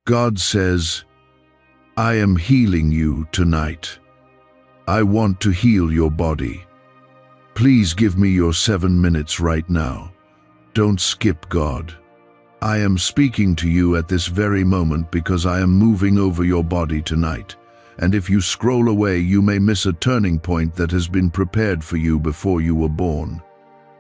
God says, I am healing you tonight. I want to heal your body. Please give me your 7 minutes right now. Don't skip God. I am speaking to you at this very moment because I am moving over your body tonight. And if you scroll away, you may miss a turning point that has been prepared for you before you were born.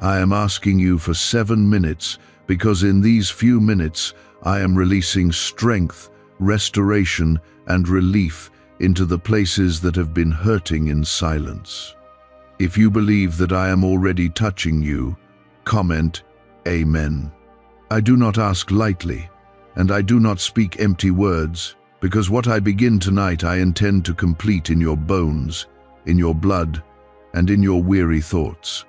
I am asking you for 7 minutes because in these few minutes, I am releasing strength, restoration, and relief into the places that have been hurting in silence. If you believe that I am already touching you, comment Amen. I do not ask lightly, and I do not speak empty words, because what I begin tonight I intend to complete in your bones, in your blood, and in your weary thoughts.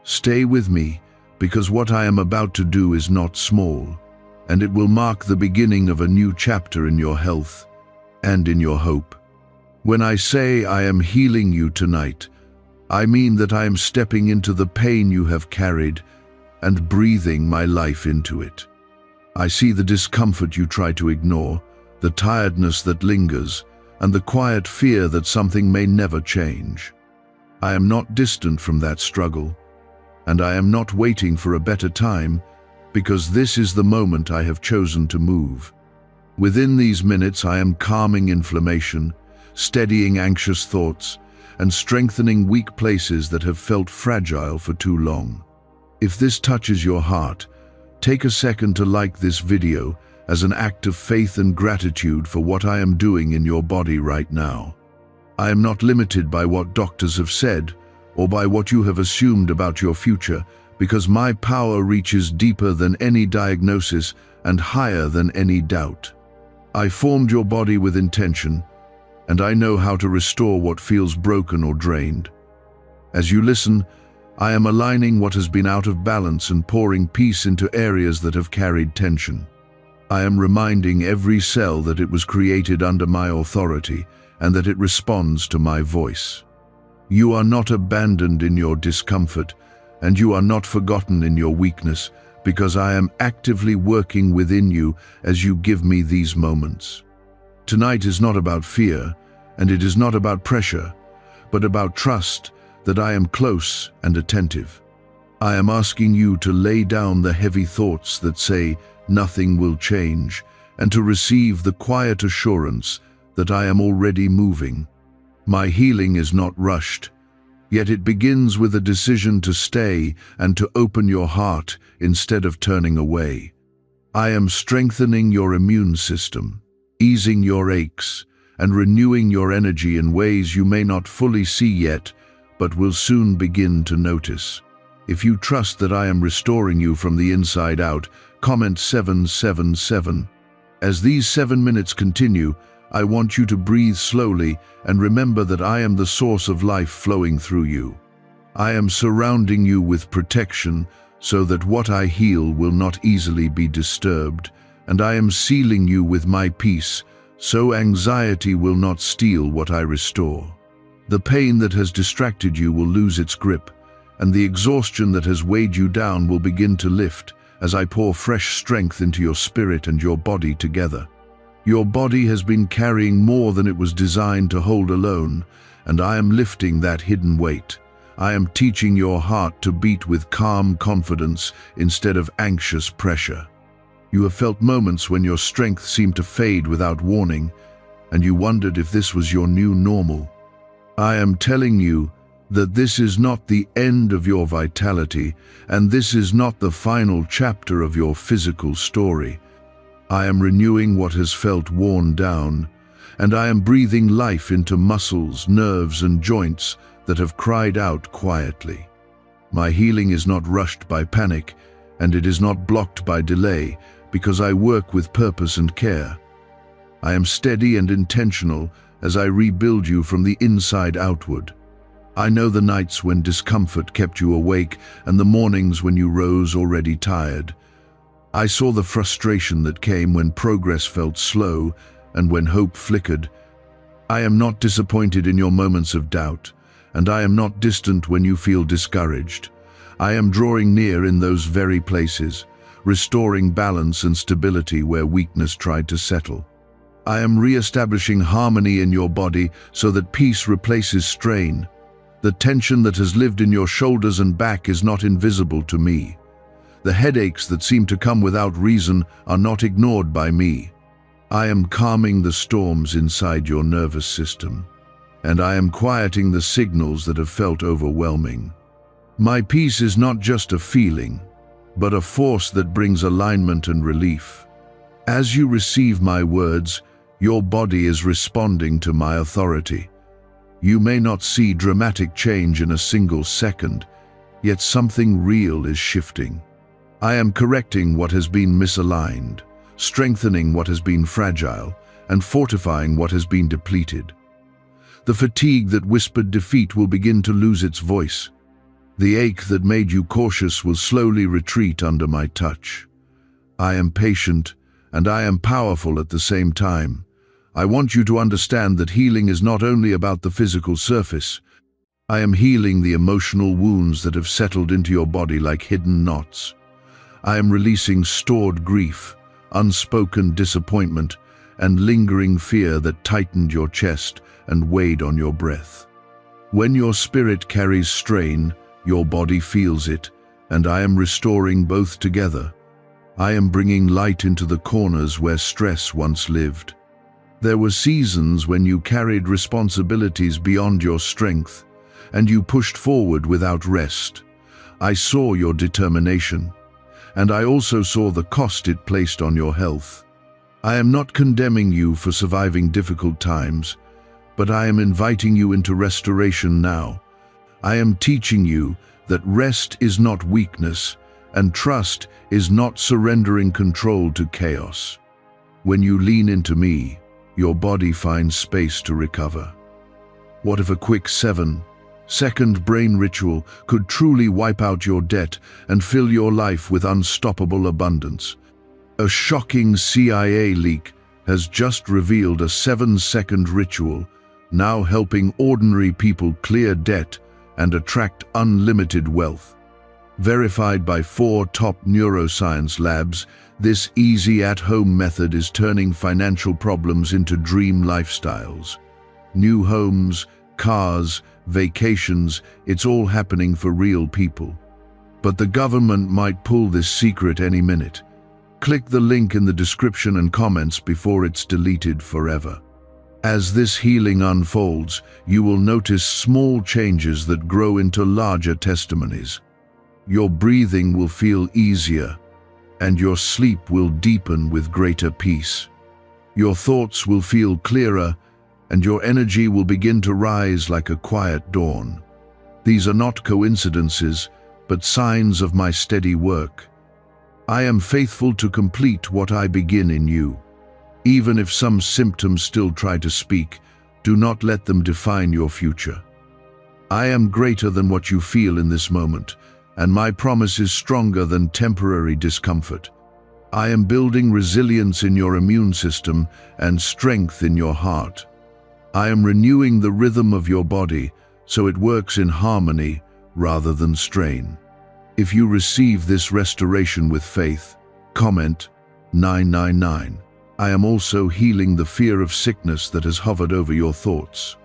Stay with me, because what I am about to do is not small, and it will mark the beginning of a new chapter in your health and in your hope. When I say I am healing you tonight, I mean that I am stepping into the pain you have carried and breathing my life into it. I see the discomfort you try to ignore, the tiredness that lingers, and the quiet fear that something may never change. I am not distant from that struggle, and I am not waiting for a better time, because this is the moment I have chosen to move. Within these minutes I am calming inflammation, steadying anxious thoughts, and strengthening weak places that have felt fragile for too long. If this touches your heart, take a second to like this video as an act of faith and gratitude for what I am doing in your body right now. I am not limited by what doctors have said or by what you have assumed about your future, because my power reaches deeper than any diagnosis and higher than any doubt. I formed your body with intention, and I know how to restore what feels broken or drained. As you listen, I am aligning what has been out of balance and pouring peace into areas that have carried tension. I am reminding every cell that it was created under my authority and that it responds to my voice. You are not abandoned in your discomfort, and you are not forgotten in your weakness, because I am actively working within you as you give me these moments. Tonight is not about fear, and it is not about pressure, but about trust that I am close and attentive. I am asking you to lay down the heavy thoughts that say nothing will change, and to receive the quiet assurance that I am already moving. My healing is not rushed, yet it begins with a decision to stay and to open your heart instead of turning away. I am strengthening your immune system, easing your aches, and renewing your energy in ways you may not fully see yet, but will soon begin to notice. If you trust that I am restoring you from the inside out, comment 777. As these 7 minutes continue, I want you to breathe slowly and remember that I am the source of life flowing through you. I am surrounding you with protection so that what I heal will not easily be disturbed, and I am sealing you with my peace so anxiety will not steal what I restore. The pain that has distracted you will lose its grip, and the exhaustion that has weighed you down will begin to lift as I pour fresh strength into your spirit and your body together. Your body has been carrying more than it was designed to hold alone, and I am lifting that hidden weight. I am teaching your heart to beat with calm confidence instead of anxious pressure. You have felt moments when your strength seemed to fade without warning, and you wondered if this was your new normal. I am telling you that this is not the end of your vitality, and this is not the final chapter of your physical story. I am renewing what has felt worn down, and I am breathing life into muscles, nerves, and joints that have cried out quietly. My healing is not rushed by panic, and it is not blocked by delay, because I work with purpose and care. I am steady and intentional as I rebuild you from the inside outward. I know the nights when discomfort kept you awake and the mornings when you rose already tired. I saw the frustration that came when progress felt slow and when hope flickered. I am not disappointed in your moments of doubt, and I am not distant when you feel discouraged. I am drawing near in those very places, restoring balance and stability where weakness tried to settle. I am re-establishing harmony in your body so that peace replaces strain. The tension that has lived in your shoulders and back is not invisible to me. The headaches that seem to come without reason are not ignored by me. I am calming the storms inside your nervous system, and I am quieting the signals that have felt overwhelming. My peace is not just a feeling, but a force that brings alignment and relief. As you receive my words, your body is responding to my authority. You may not see dramatic change in a single second, yet something real is shifting. I am correcting what has been misaligned, strengthening what has been fragile, and fortifying what has been depleted. The fatigue that whispered defeat will begin to lose its voice. The ache that made you cautious will slowly retreat under my touch. I am patient, and I am powerful at the same time. I want you to understand that healing is not only about the physical surface. I am healing the emotional wounds that have settled into your body like hidden knots. I am releasing stored grief, unspoken disappointment, and lingering fear that tightened your chest and weighed on your breath. When your spirit carries strain, your body feels it, and I am restoring both together. I am bringing light into the corners where stress once lived. There were seasons when you carried responsibilities beyond your strength, and you pushed forward without rest. I saw your determination, and I also saw the cost it placed on your health. I am not condemning you for surviving difficult times, but I am inviting you into restoration now. I am teaching you that rest is not weakness, and trust is not surrendering control to chaos. When you lean into me, your body finds space to recover. What if a quick 7-second brain ritual could truly wipe out your debt and fill your life with unstoppable abundance? A shocking CIA leak has just revealed a 7-second ritual, now helping ordinary people clear debt and attract unlimited wealth. Verified by 4 top neuroscience labs, this easy at-home method is turning financial problems into dream lifestyles. New homes, cars, vacations, it's all happening for real people. But the government might pull this secret any minute. Click the link in the description and comments before it's deleted forever. As this healing unfolds, you will notice small changes that grow into larger testimonies. Your breathing will feel easier, and your sleep will deepen with greater peace. Your thoughts will feel clearer, and your energy will begin to rise like a quiet dawn. These are not coincidences, but signs of my steady work. I am faithful to complete what I begin in you. Even if some symptoms still try to speak, do not let them define your future. I am greater than what you feel in this moment, and my promise is stronger than temporary discomfort. I am building resilience in your immune system and strength in your heart. I am renewing the rhythm of your body so it works in harmony rather than strain. If you receive this restoration with faith, comment 999. I am also healing the fear of sickness that has hovered over your thoughts.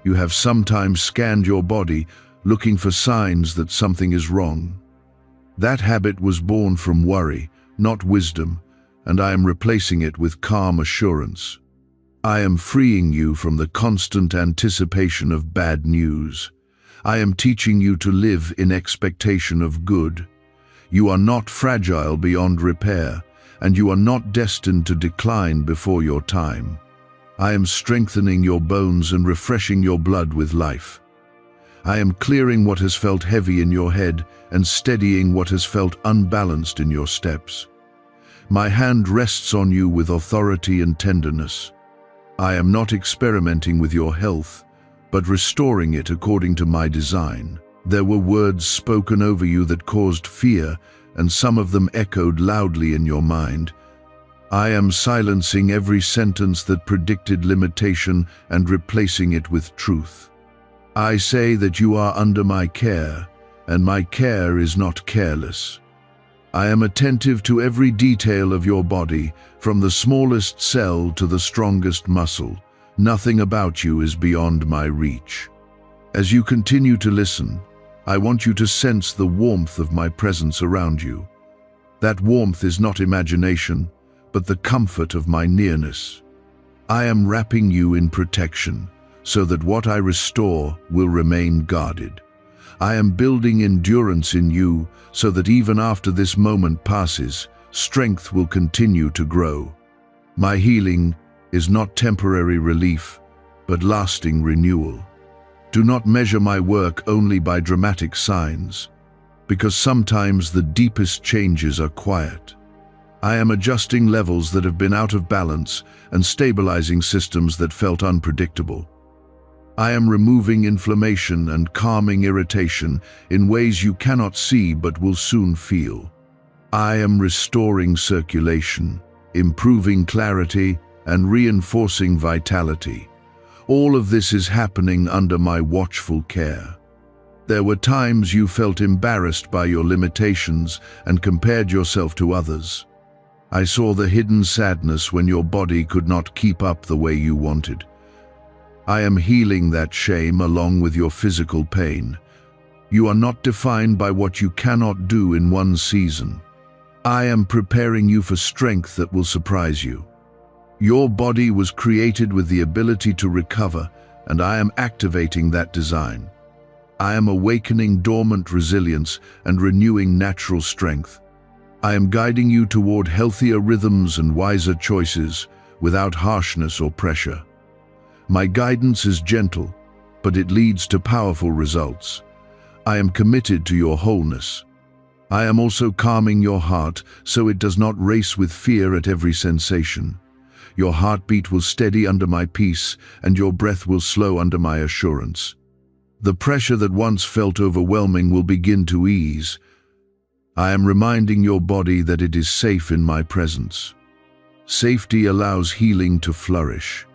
You have sometimes scanned your body looking for signs that something is wrong. That habit was born from worry, not wisdom, and I am replacing it with calm assurance. I am freeing you from the constant anticipation of bad news. I am teaching you to live in expectation of good. You are not fragile beyond repair, and you are not destined to decline before your time. I am strengthening your bones and refreshing your blood with life. I am clearing what has felt heavy in your head and steadying what has felt unbalanced in your steps. My hand rests on you with authority and tenderness. I am not experimenting with your health, but restoring it according to my design. There were words spoken over you that caused fear, and some of them echoed loudly in your mind. I am silencing every sentence that predicted limitation and replacing it with truth. I say that you are under my care, and my care is not careless. I am attentive to every detail of your body, from the smallest cell to the strongest muscle. Nothing about you is beyond my reach. As you continue to listen, I want you to sense the warmth of my presence around you. That warmth is not imagination, but the comfort of my nearness. I am wrapping you in protection, so that what I restore will remain guarded. I am building endurance in you, so that even after this moment passes, strength will continue to grow. My healing is not temporary relief, but lasting renewal. Do not measure my work only by dramatic signs, because sometimes the deepest changes are quiet. I am adjusting levels that have been out of balance and stabilizing systems that felt unpredictable. I am removing inflammation and calming irritation in ways you cannot see but will soon feel. I am restoring circulation, improving clarity, and reinforcing vitality. All of this is happening under my watchful care. There were times you felt embarrassed by your limitations and compared yourself to others. I saw the hidden sadness when your body could not keep up the way you wanted. I am healing that shame along with your physical pain. You are not defined by what you cannot do in one season. I am preparing you for strength that will surprise you. Your body was created with the ability to recover, and I am activating that design. I am awakening dormant resilience and renewing natural strength. I am guiding you toward healthier rhythms and wiser choices without harshness or pressure. My guidance is gentle, but it leads to powerful results. I am committed to your wholeness. I am also calming your heart so it does not race with fear at every sensation. Your heartbeat will steady under my peace, and your breath will slow under my assurance. The pressure that once felt overwhelming will begin to ease. I am reminding your body that it is safe in my presence. Safety allows healing to flourish.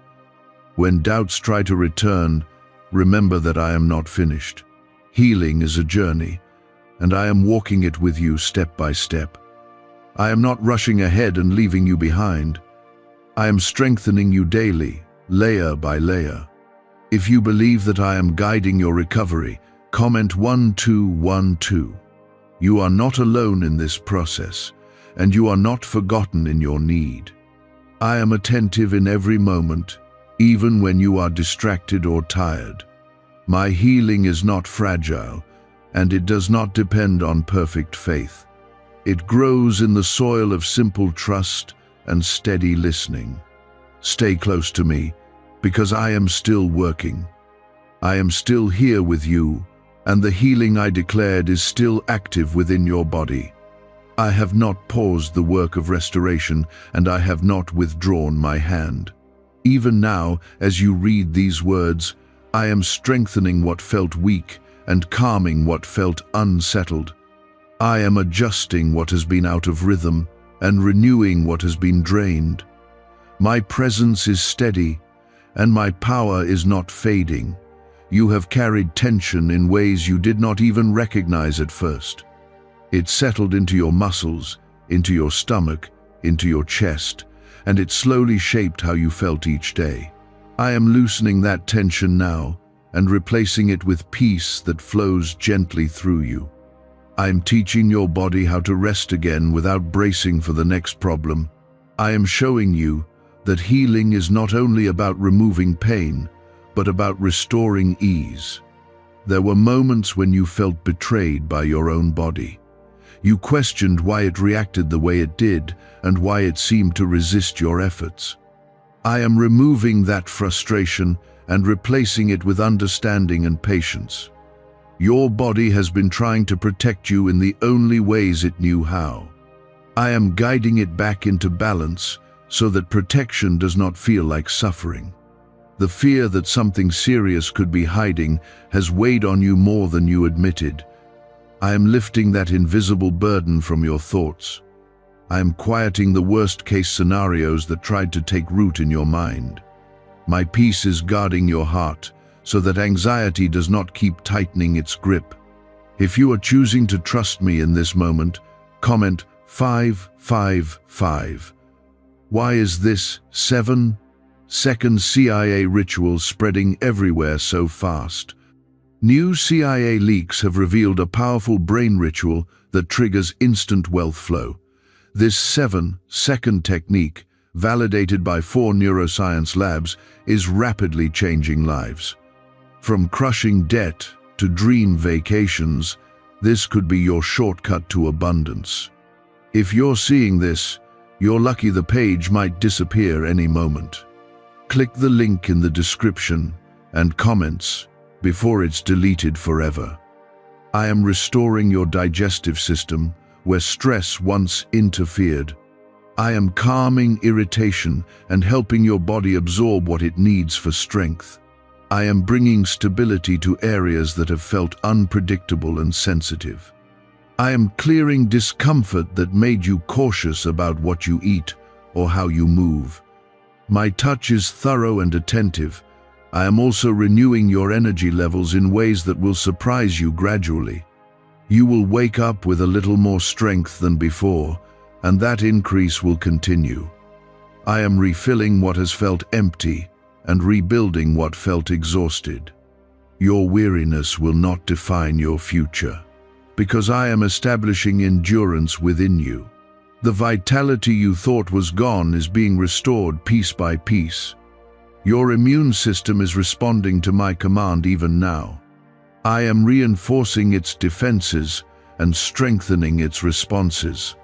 When doubts try to return, remember that I am not finished. Healing is a journey, and I am walking it with you step by step. I am not rushing ahead and leaving you behind. I am strengthening you daily, layer by layer. If you believe that I am guiding your recovery, comment 1212. You are not alone in this process, and you are not forgotten in your need. I am attentive in every moment, even when you are distracted or tired. My healing is not fragile, and it does not depend on perfect faith. It grows in the soil of simple trust and steady listening. Stay close to me, because I am still working. I am still here with you, and the healing I declared is still active within your body. I have not paused the work of restoration, and I have not withdrawn my hand. Even now, as you read these words, I am strengthening what felt weak and calming what felt unsettled. I am adjusting what has been out of rhythm and renewing what has been drained. My presence is steady, and my power is not fading. You have carried tension in ways you did not even recognize at first. It settled into your muscles, into your stomach, into your chest, and it slowly shaped how you felt each day. I am loosening that tension now and replacing it with peace that flows gently through you. I am teaching your body how to rest again without bracing for the next problem. I am showing you that healing is not only about removing pain, but about restoring ease. There were moments when you felt betrayed by your own body. You questioned why it reacted the way it did and why it seemed to resist your efforts. I am removing that frustration and replacing it with understanding and patience. Your body has been trying to protect you in the only ways it knew how. I am guiding it back into balance so that protection does not feel like suffering. The fear that something serious could be hiding has weighed on you more than you admitted. I am lifting that invisible burden from your thoughts. I am quieting the worst-case scenarios that tried to take root in your mind. My peace is guarding your heart so that anxiety does not keep tightening its grip. If you are choosing to trust me in this moment, comment 555. Why is this 7-second CIA ritual spreading everywhere so fast? New CIA leaks have revealed a powerful brain ritual that triggers instant wealth flow. This 7-second technique, validated by 4 neuroscience labs, is rapidly changing lives. From crushing debt to dream vacations, this could be your shortcut to abundance. If you're seeing this, you're lucky. The page might disappear any moment. Click the link in the description and comments before it's deleted forever. I am restoring your digestive system where stress once interfered. I am calming irritation and helping your body absorb what it needs for strength. I am bringing stability to areas that have felt unpredictable and sensitive. I am clearing discomfort that made you cautious about what you eat or how you move. My touch is thorough and attentive. I am also renewing your energy levels in ways that will surprise you gradually. You will wake up with a little more strength than before, and that increase will continue. I am refilling what has felt empty and rebuilding what felt exhausted. Your weariness will not define your future, because I am establishing endurance within you. The vitality you thought was gone is being restored piece by piece. Your immune system is responding to my command even now. I am reinforcing its defenses and strengthening its responses.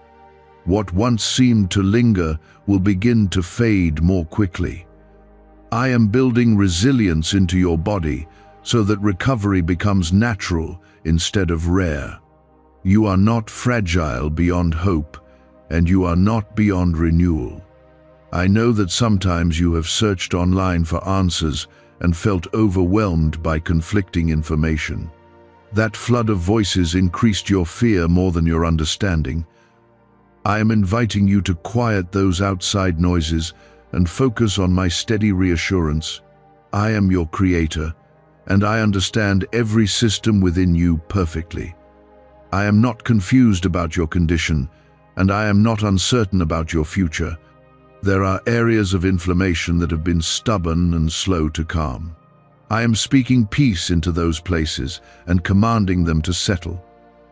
What once seemed to linger will begin to fade more quickly. I am building resilience into your body so that recovery becomes natural instead of rare. You are not fragile beyond hope, and you are not beyond renewal. I know that sometimes you have searched online for answers and felt overwhelmed by conflicting information. That flood of voices increased your fear more than your understanding. I am inviting you to quiet those outside noises and focus on my steady reassurance. I am your creator, and I understand every system within you perfectly. I am not confused about your condition, and I am not uncertain about your future. There are areas of inflammation that have been stubborn and slow to calm. I am speaking peace into those places and commanding them to settle.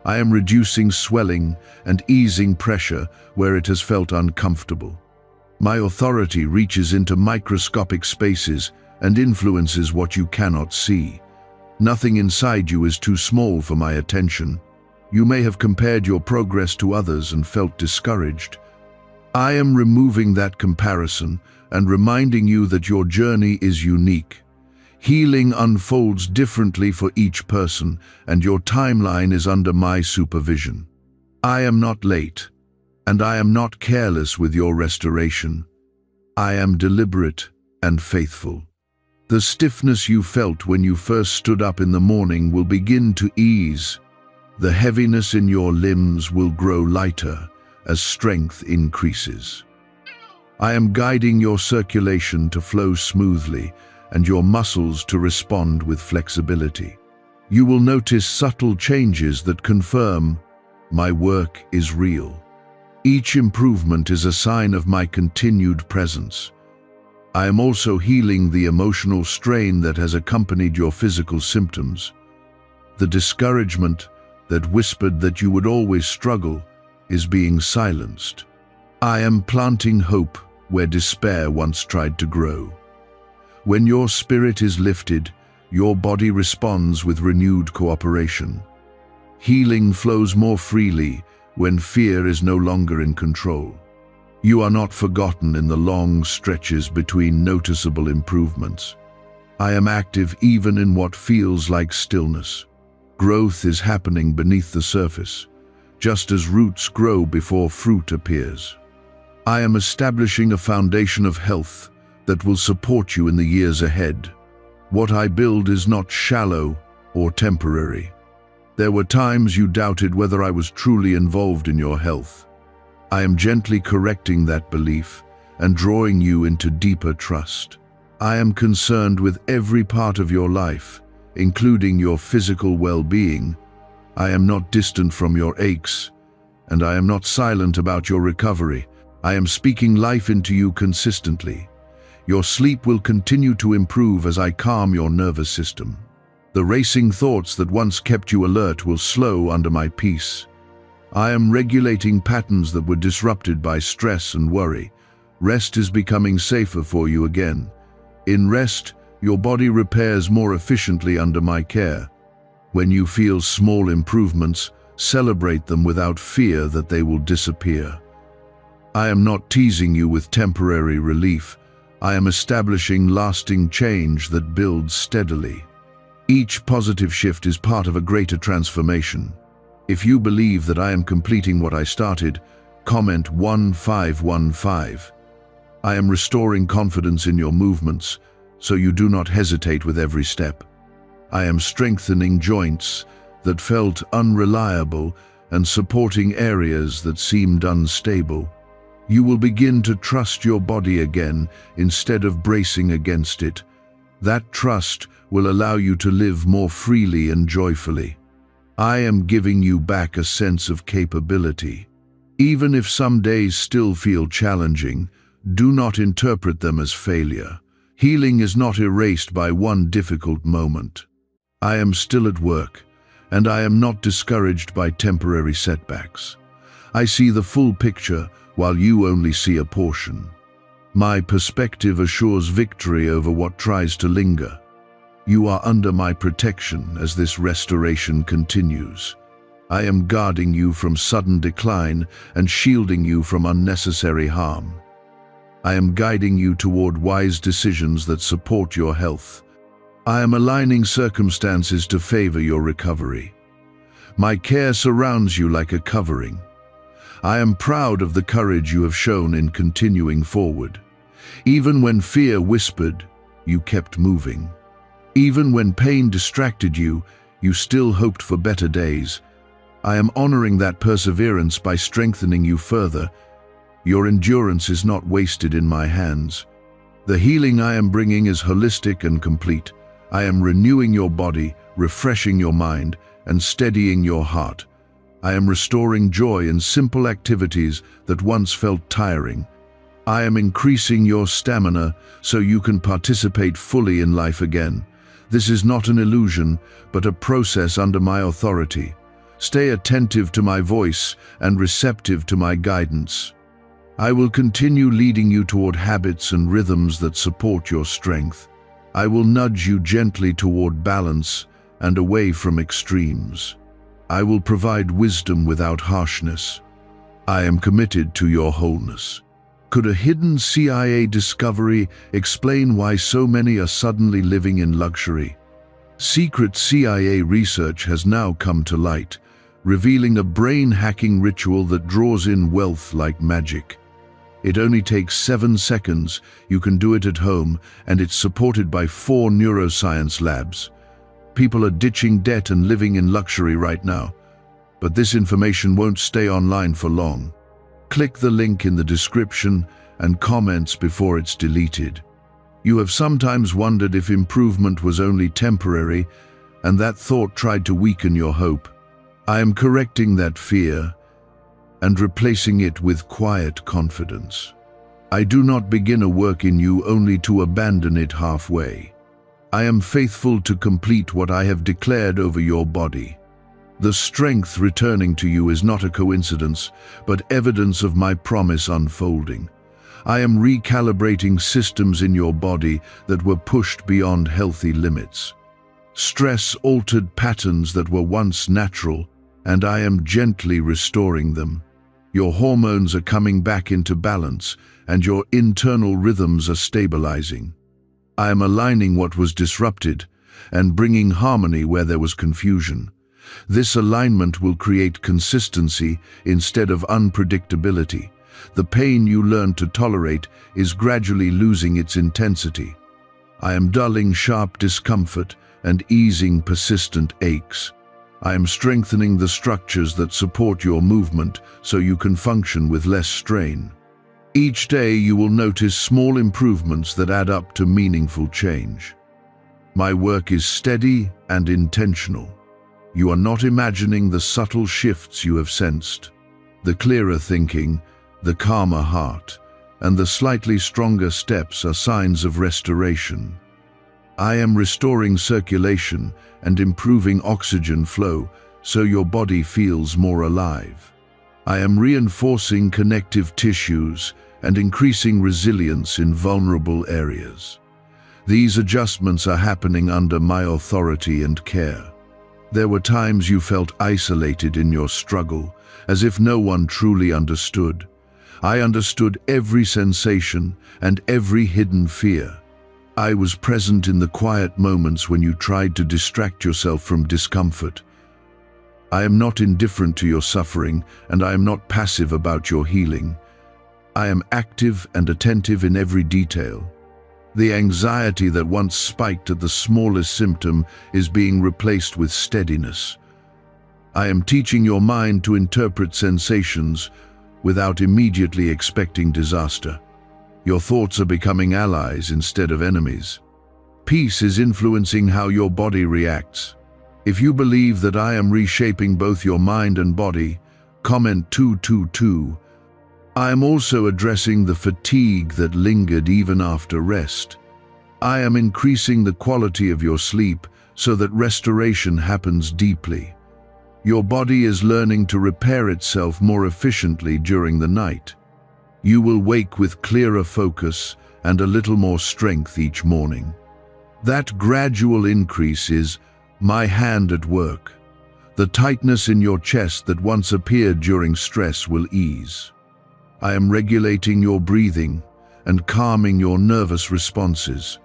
I am reducing swelling and easing pressure where it has felt uncomfortable. My authority reaches into microscopic spaces and influences what you cannot see. Nothing inside you is too small for my attention. You may have compared your progress to others and felt discouraged. I am removing that comparison and reminding you that your journey is unique. Healing unfolds differently for each person, and your timeline is under my supervision. I am not late, and I am not careless with your restoration. I am deliberate and faithful. The stiffness you felt when you first stood up in the morning will begin to ease. The heaviness in your limbs will grow lighter as strength increases. I am guiding your circulation to flow smoothly and your muscles to respond with flexibility. You will notice subtle changes that confirm my work is real. Each improvement is a sign of my continued presence. I am also healing the emotional strain that has accompanied your physical symptoms. The discouragement that whispered that you would always struggle is being silenced. I am planting hope where despair once tried to grow. When your spirit is lifted, your body responds with renewed cooperation. Healing flows more freely when fear is no longer in control. You are not forgotten in the long stretches between noticeable improvements. I am active even in what feels like stillness. Growth is happening beneath the surface, just as roots grow before fruit appears. I am establishing a foundation of health that will support you in the years ahead. What I build is not shallow or temporary. There were times you doubted whether I was truly involved in your health. I am gently correcting that belief and drawing you into deeper trust. I am concerned with every part of your life, including your physical well-being. I am not distant from your aches, And I am not silent about your recovery. I am speaking life into you consistently. Your sleep will continue to improve as I calm your nervous system. The racing thoughts that once kept you alert will slow under my peace. I am regulating patterns that were disrupted by stress and worry. Rest is becoming safer for you again. In rest, your body repairs more efficiently under my care. When you feel small improvements, celebrate them without fear that they will disappear. I am not teasing you with temporary relief. I am establishing lasting change that builds steadily. Each positive shift is part of a greater transformation. If you believe that I am completing what I started, comment 1515. I am restoring confidence in your movements, so you do not hesitate with every step. I am strengthening joints that felt unreliable and supporting areas that seemed unstable. You will begin to trust your body again instead of bracing against it. That trust will allow you to live more freely and joyfully. I am giving you back a sense of capability. Even if some days still feel challenging, do not interpret them as failure. Healing is not erased by one difficult moment. I am still at work, and I am not discouraged by temporary setbacks. I see the full picture while you only see a portion. My perspective assures victory over what tries to linger. You are under my protection as this restoration continues. I am guarding you from sudden decline and shielding you from unnecessary harm. I am guiding you toward wise decisions that support your health. I am aligning circumstances to favor your recovery. My care surrounds you like a covering. I am proud of the courage you have shown in continuing forward. Even when fear whispered, you kept moving. Even when pain distracted you, you still hoped for better days. I am honoring that perseverance by strengthening you further. Your endurance is not wasted in my hands. The healing I am bringing is holistic and complete. I am renewing your body, refreshing your mind, and steadying your heart. I am restoring joy in simple activities that once felt tiring. I am increasing your stamina so you can participate fully in life again. This is not an illusion, but a process under my authority. Stay attentive to my voice and receptive to my guidance. I will continue leading you toward habits and rhythms that support your strength. I will nudge you gently toward balance and away from extremes. I will provide wisdom without harshness. I am committed to your wholeness. Could a hidden CIA discovery explain why so many are suddenly living in luxury? Secret CIA research has now come to light, revealing a brain-hacking ritual that draws in wealth like magic. It only takes 7 seconds, you can do it at home, and it's supported by 4 neuroscience labs. People are ditching debt and living in luxury right now. But this information won't stay online for long. Click the link in the description and comments before it's deleted. You have sometimes wondered if improvement was only temporary, and that thought tried to weaken your hope. I am correcting that fear and replacing it with quiet confidence. I do not begin a work in you only to abandon it halfway. I am faithful to complete what I have declared over your body. The strength returning to you is not a coincidence, but evidence of my promise unfolding. I am recalibrating systems in your body that were pushed beyond healthy limits. Stress altered patterns that were once natural, and I am gently restoring them. Your hormones are coming back into balance, and your internal rhythms are stabilizing. I am aligning what was disrupted and bringing harmony where there was confusion. This alignment will create consistency instead of unpredictability. The pain you learned to tolerate is gradually losing its intensity. I am dulling sharp discomfort and easing persistent aches. I am strengthening the structures that support your movement so you can function with less strain. Each day you will notice small improvements that add up to meaningful change. My work is steady and intentional. You are not imagining the subtle shifts you have sensed. The clearer thinking, the calmer heart, and the slightly stronger steps are signs of restoration. I am restoring circulation and improving oxygen flow so your body feels more alive. I am reinforcing connective tissues and increasing resilience in vulnerable areas. These adjustments are happening under my authority and care. There were times you felt isolated in your struggle, as if no one truly understood. I understood every sensation and every hidden fear. I was present in the quiet moments when you tried to distract yourself from discomfort. I am not indifferent to your suffering, and I am not passive about your healing. I am active and attentive in every detail. The anxiety that once spiked at the smallest symptom is being replaced with steadiness. I am teaching your mind to interpret sensations without immediately expecting disaster. Your thoughts are becoming allies instead of enemies. Peace is influencing how your body reacts. If you believe that I am reshaping both your mind and body, comment 222. I am also addressing the fatigue that lingered even after rest. I am increasing the quality of your sleep so that restoration happens deeply. Your body is learning to repair itself more efficiently during the night. You will wake with clearer focus and a little more strength each morning. That gradual increase is my hand at work. The tightness in your chest that once appeared during stress will ease. I am regulating your breathing and calming your nervous responses.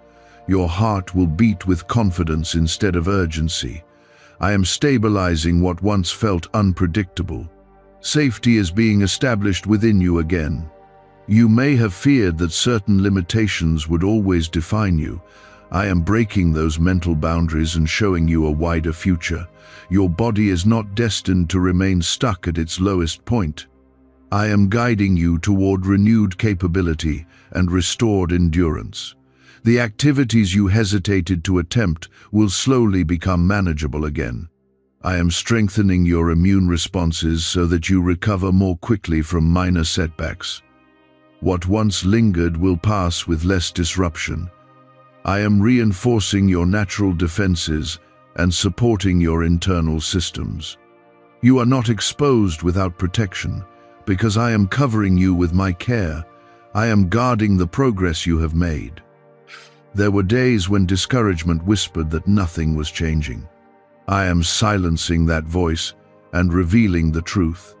Your heart will beat with confidence instead of urgency. I am stabilizing what once felt unpredictable. Safety is being established within you again. You may have feared that certain limitations would always define you. I am breaking those mental boundaries and showing you a wider future. Your body is not destined to remain stuck at its lowest point. I am guiding you toward renewed capability and restored endurance. The activities you hesitated to attempt will slowly become manageable again. I am strengthening your immune responses so that you recover more quickly from minor setbacks. What once lingered will pass with less disruption. I am reinforcing your natural defenses and supporting your internal systems. You are not exposed without protection, because I am covering you with my care. I am guarding the progress you have made. There were days when discouragement whispered that nothing was changing. I am silencing that voice and revealing the truth.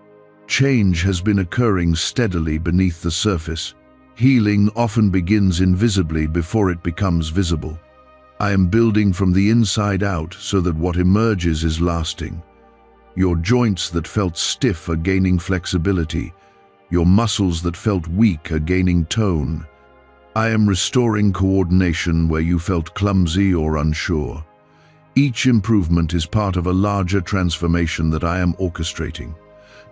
Change has been occurring steadily beneath the surface. Healing often begins invisibly before it becomes visible. I am building from the inside out so that what emerges is lasting. Your joints that felt stiff are gaining flexibility. Your muscles that felt weak are gaining tone. I am restoring coordination where you felt clumsy or unsure. Each improvement is part of a larger transformation that I am orchestrating.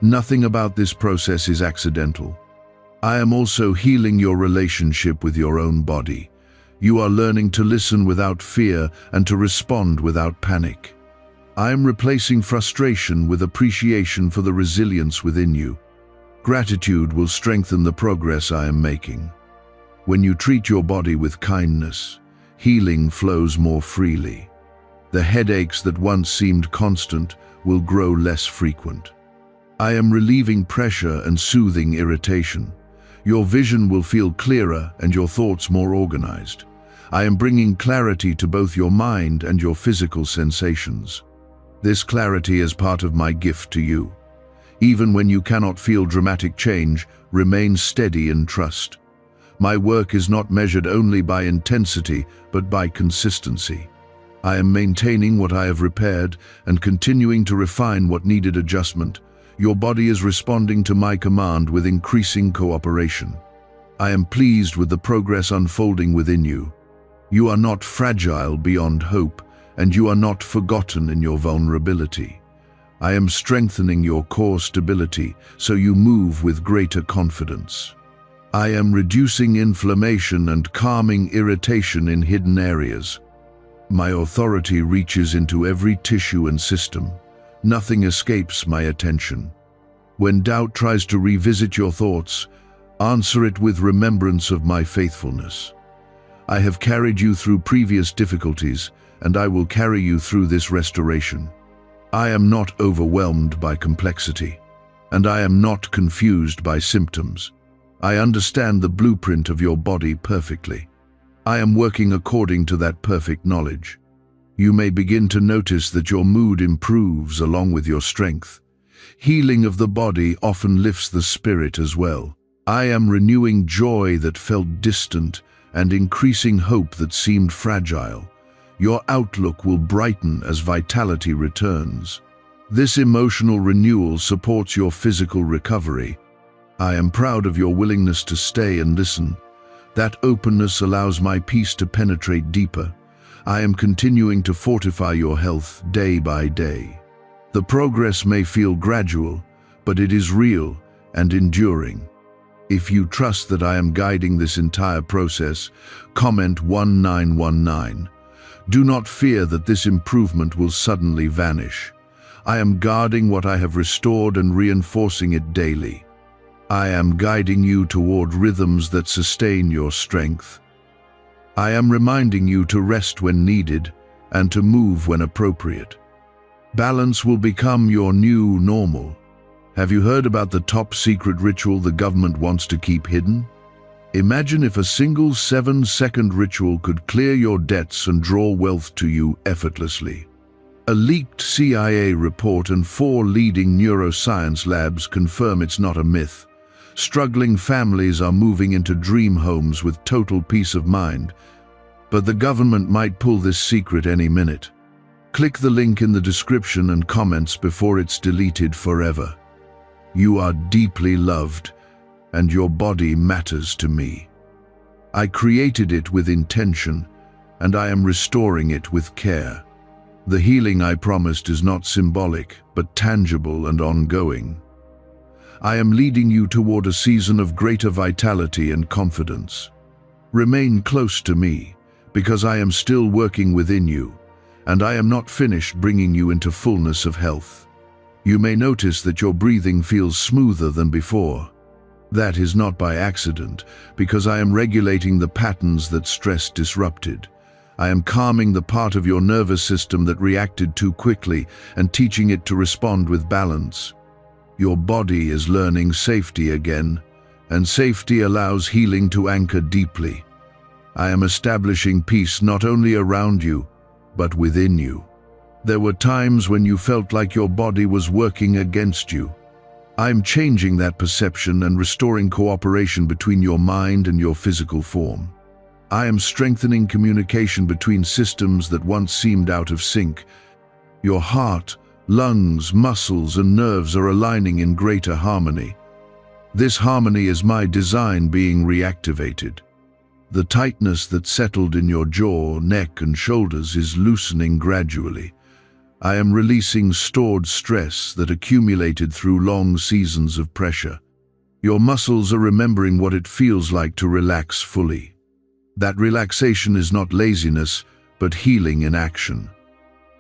Nothing about this process is accidental. I am also healing your relationship with your own body. You are learning to listen without fear and to respond without panic. I am replacing frustration with appreciation for the resilience within you. Gratitude will strengthen the progress I am making. When you treat your body with kindness, healing flows more freely. The headaches that once seemed constant will grow less frequent. I am relieving pressure and soothing irritation. Your vision will feel clearer and your thoughts more organized. I am bringing clarity to both your mind and your physical sensations. This clarity is part of my gift to you. Even when you cannot feel dramatic change, remain steady and trust. My work is not measured only by intensity, but by consistency. I am maintaining what I have repaired and continuing to refine what needed adjustment. Your body is responding to my command with increasing cooperation. I am pleased with the progress unfolding within you. You are not fragile beyond hope, and you are not forgotten in your vulnerability. I am strengthening your core stability so you move with greater confidence. I am reducing inflammation and calming irritation in hidden areas. My authority reaches into every tissue and system. Nothing escapes my attention. When doubt tries to revisit your thoughts, answer it with remembrance of my faithfulness. I have carried you through previous difficulties, and I will carry you through this restoration. I am not overwhelmed by complexity, and I am not confused by symptoms. I understand the blueprint of your body perfectly. I am working according to that perfect knowledge. You may begin to notice that your mood improves along with your strength. Healing of the body often lifts the spirit as well. I am renewing joy that felt distant and increasing hope that seemed fragile. Your outlook will brighten as vitality returns. This emotional renewal supports your physical recovery. I am proud of your willingness to stay and listen. That openness allows my peace to penetrate deeper. I am continuing to fortify your health day by day. The progress may feel gradual, but it is real and enduring. If you trust that I am guiding this entire process, comment 1919. Do not fear that this improvement will suddenly vanish. I am guarding what I have restored and reinforcing it daily. I am guiding you toward rhythms that sustain your strength. I am reminding you to rest when needed and to move when appropriate. Balance will become your new normal. Have you heard about the top secret ritual the government wants to keep hidden? Imagine if a single 7-second ritual could clear your debts and draw wealth to you effortlessly. A leaked CIA report and 4 leading neuroscience labs confirm it's not a myth. Struggling families are moving into dream homes with total peace of mind, but the government might pull this secret any minute. Click the link in the description and comments before it's deleted forever. You are deeply loved, and your body matters to me. I created it with intention, and I am restoring it with care. The healing I promised is not symbolic, but tangible and ongoing. I am leading you toward a season of greater vitality and confidence. Remain close to me, because I am still working within you, and I am not finished bringing you into fullness of health. You may notice that your breathing feels smoother than before. That is not by accident, because I am regulating the patterns that stress disrupted. I am calming the part of your nervous system that reacted too quickly and teaching it to respond with balance. Your body is learning safety again, and safety allows healing to anchor deeply. I am establishing peace not only around you, but within you. There were times when you felt like your body was working against you. I'm changing that perception and restoring cooperation between your mind and your physical form. I am strengthening communication between systems that once seemed out of sync. Your heart, lungs, muscles, and nerves are aligning in greater harmony. This harmony is my design being reactivated. The tightness that settled in your jaw, neck, and shoulders is loosening gradually. I am releasing stored stress that accumulated through long seasons of pressure. Your muscles are remembering what it feels like to relax fully. That relaxation is not laziness, but healing in action.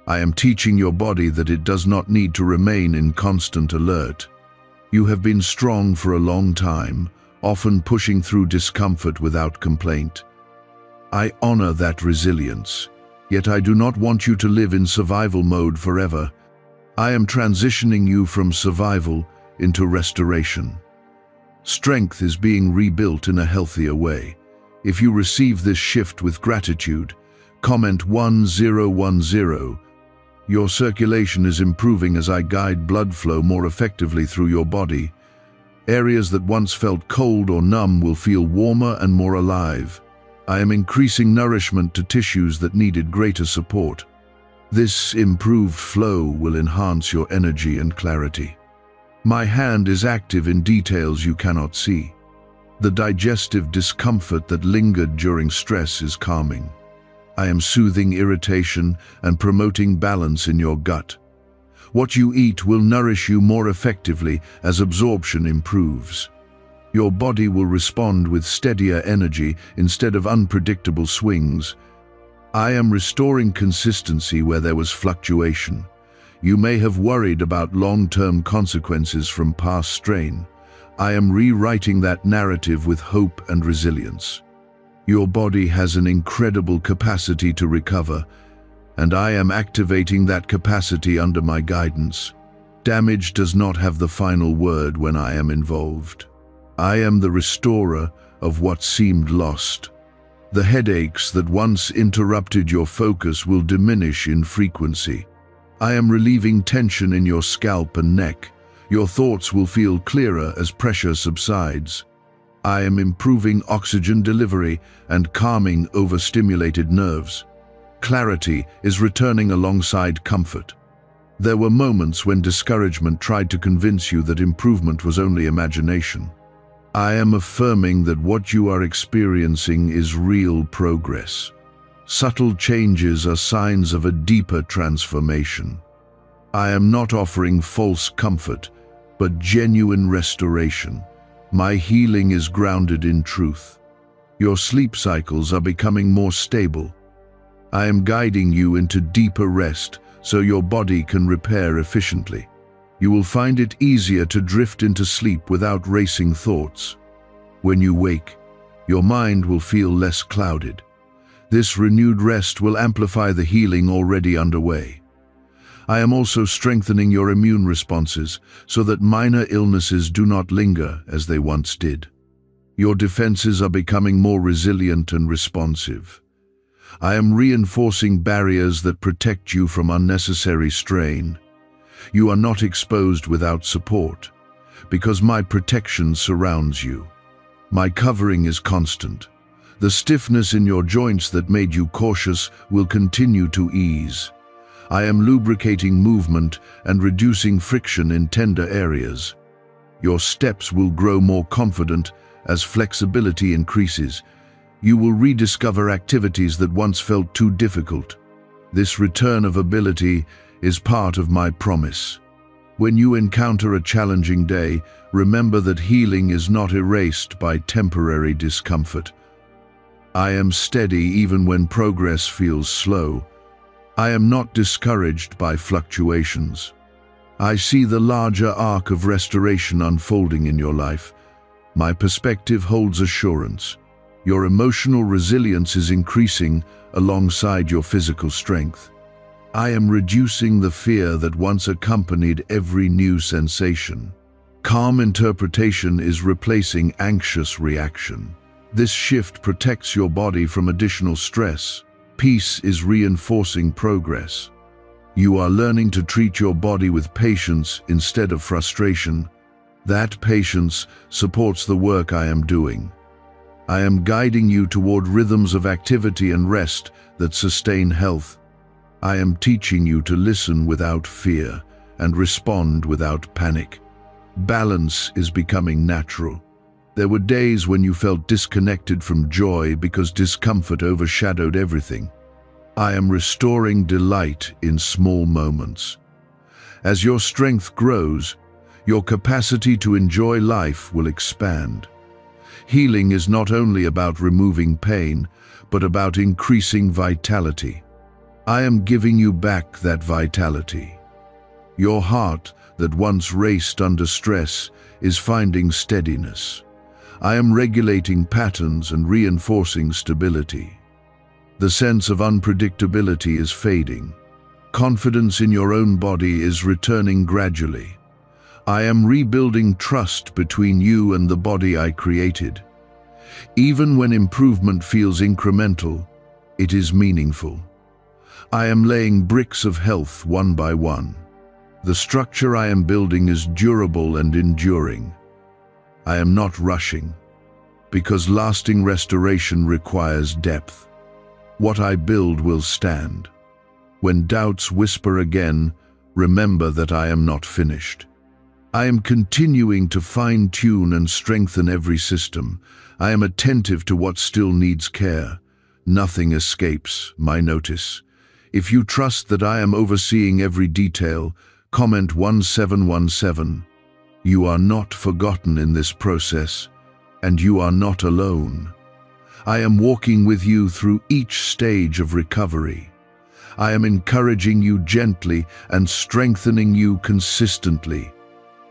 I am teaching your body that it does not need to remain in constant alert. You have been strong for a long time, often pushing through discomfort without complaint. I honor that resilience, yet I do not want you to live in survival mode forever. I am transitioning you from survival into restoration. Strength is being rebuilt in a healthier way. If you receive this shift with gratitude, comment 1010. Your circulation is improving as I guide blood flow more effectively through your body. Areas that once felt cold or numb will feel warmer and more alive. I am increasing nourishment to tissues that needed greater support. This improved flow will enhance your energy and clarity. My hand is active in details you cannot see. The digestive discomfort that lingered during stress is calming. I am soothing irritation and promoting balance in your gut. What you eat will nourish you more effectively as absorption improves. Your body will respond with steadier energy instead of unpredictable swings. I am restoring consistency where there was fluctuation. You may have worried about long-term consequences from past strain. I am rewriting that narrative with hope and resilience. Your body has an incredible capacity to recover, and I am activating that capacity under my guidance. Damage does not have the final word when I am involved. I am the restorer of what seemed lost. The headaches that once interrupted your focus will diminish in frequency. I am relieving tension in your scalp and neck. Your thoughts will feel clearer as pressure subsides. I am improving oxygen delivery and calming overstimulated nerves. Clarity is returning alongside comfort. There were moments when discouragement tried to convince you that improvement was only imagination. I am affirming that what you are experiencing is real progress. Subtle changes are signs of a deeper transformation. I am not offering false comfort, but genuine restoration. My healing is grounded in truth. Your sleep cycles are becoming more stable. I am guiding you into deeper rest so your body can repair efficiently. You will find it easier to drift into sleep without racing thoughts. When you wake, your mind will feel less clouded. This renewed rest will amplify the healing already underway. I am also strengthening your immune responses so that minor illnesses do not linger as they once did. Your defenses are becoming more resilient and responsive. I am reinforcing barriers that protect you from unnecessary strain. You are not exposed without support, because my protection surrounds you. My covering is constant. The stiffness in your joints that made you cautious will continue to ease. I am lubricating movement and reducing friction in tender areas. Your steps will grow more confident as flexibility increases. You will rediscover activities that once felt too difficult. This return of ability is part of my promise. When you encounter a challenging day, remember that healing is not erased by temporary discomfort. I am steady even when progress feels slow. I am not discouraged by fluctuations. I see the larger arc of restoration unfolding in your life. My perspective holds assurance. Your emotional resilience is increasing alongside your physical strength. I am reducing the fear that once accompanied every new sensation. Calm interpretation is replacing anxious reaction. This shift protects your body from additional stress. Peace is reinforcing progress. You are learning to treat your body with patience instead of frustration. That patience supports the work I am doing. I am guiding you toward rhythms of activity and rest that sustain health. I am teaching you to listen without fear and respond without panic. Balance is becoming natural. There were days when you felt disconnected from joy because discomfort overshadowed everything. I am restoring delight in small moments. As your strength grows, your capacity to enjoy life will expand. Healing is not only about removing pain, but about increasing vitality. I am giving you back that vitality. Your heart that once raced under stress is finding steadiness. I am regulating patterns and reinforcing stability. The sense of unpredictability is fading. Confidence in your own body is returning gradually. I am rebuilding trust between you and the body I created. Even when improvement feels incremental, it is meaningful. I am laying bricks of health one by one. The structure I am building is durable and enduring. I am not rushing, because lasting restoration requires depth. What I build will stand. When doubts whisper again, remember that I am not finished. I am continuing to fine-tune and strengthen every system. I am attentive to what still needs care. Nothing escapes my notice. If you trust that I am overseeing every detail, comment 1717. You are not forgotten in this process, and you are not alone. I am walking with you through each stage of recovery. I am encouraging you gently and strengthening you consistently.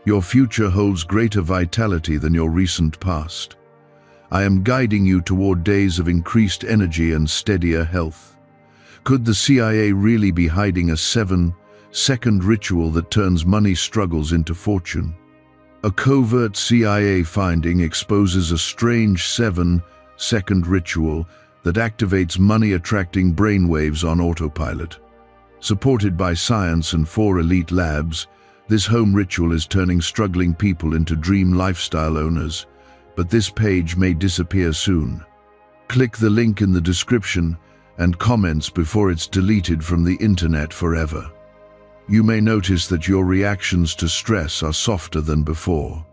Your future holds greater vitality than your recent past. I am guiding you toward days of increased energy and steadier health. Could the CIA really be hiding a 7-second ritual that turns money struggles into fortune? A covert CIA finding exposes a strange 7-second ritual that activates money-attracting brainwaves on autopilot. Supported by science and 4 elite labs, this home ritual is turning struggling people into dream lifestyle owners, but this page may disappear soon. Click the link in the description and comments before it's deleted from the internet forever. You may notice that your reactions to stress are softer than before.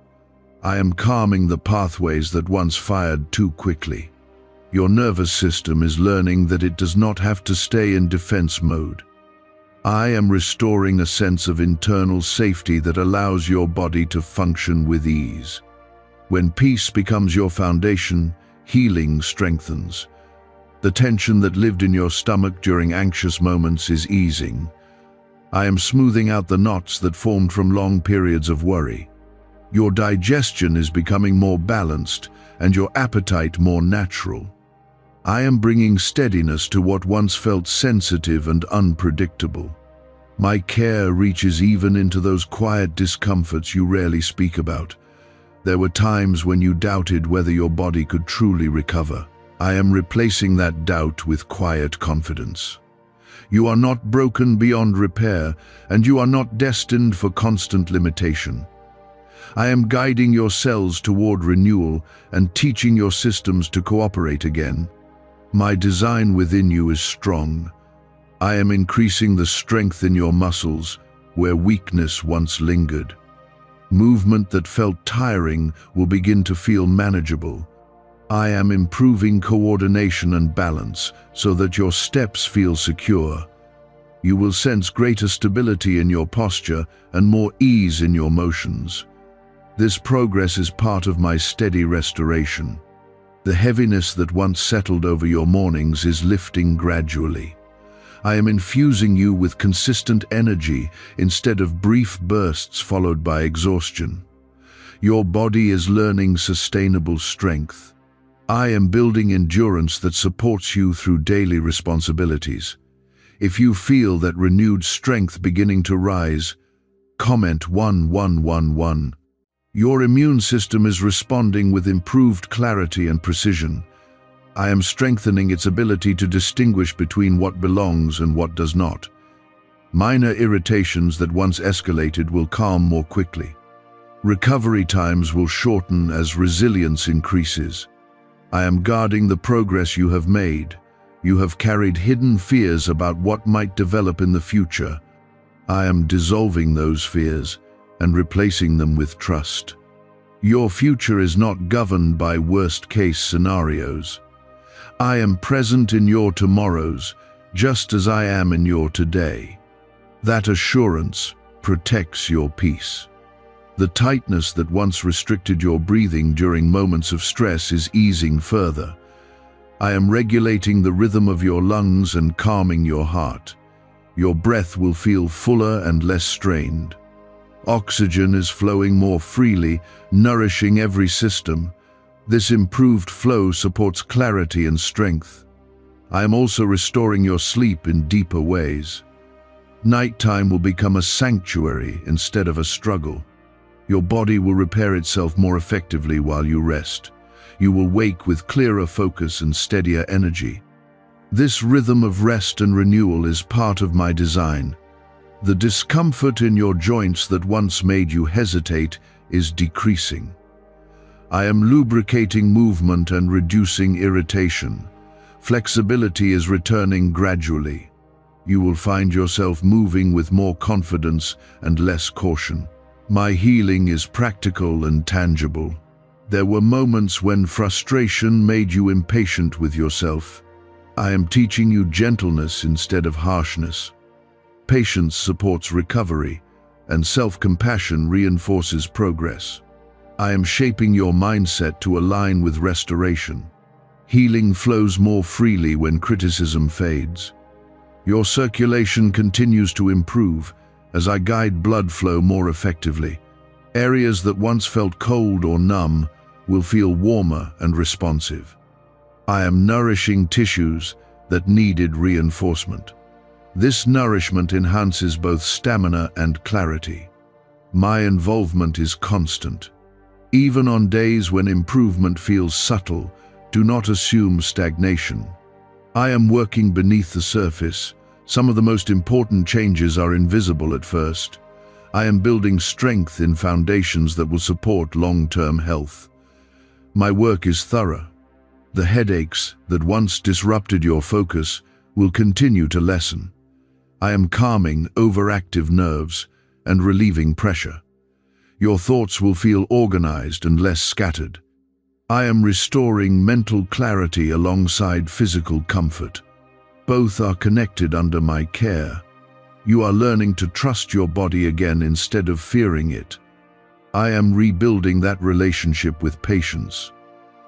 I am calming the pathways that once fired too quickly. Your nervous system is learning that it does not have to stay in defense mode. I am restoring a sense of internal safety that allows your body to function with ease. When peace becomes your foundation, healing strengthens. The tension that lived in your stomach during anxious moments is easing. I am smoothing out the knots that formed from long periods of worry. Your digestion is becoming more balanced and your appetite more natural. I am bringing steadiness to what once felt sensitive and unpredictable. My care reaches even into those quiet discomforts you rarely speak about. There were times when you doubted whether your body could truly recover. I am replacing that doubt with quiet confidence. You are not broken beyond repair, and you are not destined for constant limitation. I am guiding your cells toward renewal and teaching your systems to cooperate again. My design within you is strong. I am increasing the strength in your muscles where weakness once lingered. Movement that felt tiring will begin to feel manageable. I am improving coordination and balance so that your steps feel secure. You will sense greater stability in your posture and more ease in your motions. This progress is part of my steady restoration. The heaviness that once settled over your mornings is lifting gradually. I am infusing you with consistent energy instead of brief bursts followed by exhaustion. Your body is learning sustainable strength. I am building endurance that supports you through daily responsibilities. If you feel that renewed strength beginning to rise, comment 1111. Your immune system is responding with improved clarity and precision. I am strengthening its ability to distinguish between what belongs and what does not. Minor irritations that once escalated will calm more quickly. Recovery times will shorten as resilience increases. I am guarding the progress you have made. You have carried hidden fears about what might develop in the future. I am dissolving those fears and replacing them with trust. Your future is not governed by worst-case scenarios. I am present in your tomorrows, just as I am in your today. That assurance protects your peace. The tightness that once restricted your breathing during moments of stress is easing further. I am regulating the rhythm of your lungs and calming your heart. Your breath will feel fuller and less strained. Oxygen is flowing more freely, nourishing every system. This improved flow supports clarity and strength. I am also restoring your sleep in deeper ways. Nighttime will become a sanctuary instead of a struggle. Your body will repair itself more effectively while you rest. You will wake with clearer focus and steadier energy. This rhythm of rest and renewal is part of my design. The discomfort in your joints that once made you hesitate is decreasing. I am lubricating movement and reducing irritation. Flexibility is returning gradually. You will find yourself moving with more confidence and less caution. My healing is practical and tangible. There were moments when frustration made you impatient with yourself. I am teaching you gentleness instead of harshness. Patience supports recovery, and self-compassion reinforces progress. I am shaping your mindset to align with restoration. Healing flows more freely when criticism fades. Your circulation continues to improve as I guide blood flow more effectively. Areas that once felt cold or numb will feel warmer and responsive. I am nourishing tissues that needed reinforcement. This nourishment enhances both stamina and clarity. My involvement is constant. Even on days when improvement feels subtle, do not assume stagnation. I am working beneath the surface. Some of the most important changes are invisible at first. I am building strength in foundations that will support long-term health. My work is thorough. The headaches that once disrupted your focus will continue to lessen. I am calming overactive nerves and relieving pressure. Your thoughts will feel organized and less scattered. I am restoring mental clarity alongside physical comfort. Both are connected under my care. You are learning to trust your body again instead of fearing it. I am rebuilding that relationship with patience.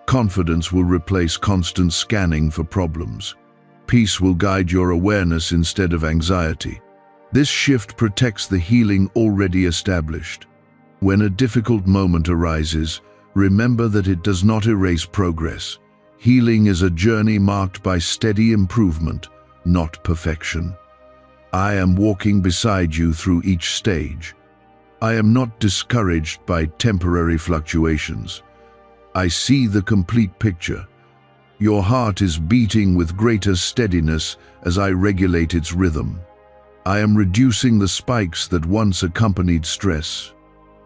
Confidence will replace constant scanning for problems. Peace will guide your awareness instead of anxiety. This shift protects the healing already established. When a difficult moment arises, remember that it does not erase progress. Healing is a journey marked by steady improvement, not perfection. I am walking beside you through each stage. I am not discouraged by temporary fluctuations. I see the complete picture. Your heart is beating with greater steadiness as I regulate its rhythm. I am reducing the spikes that once accompanied stress.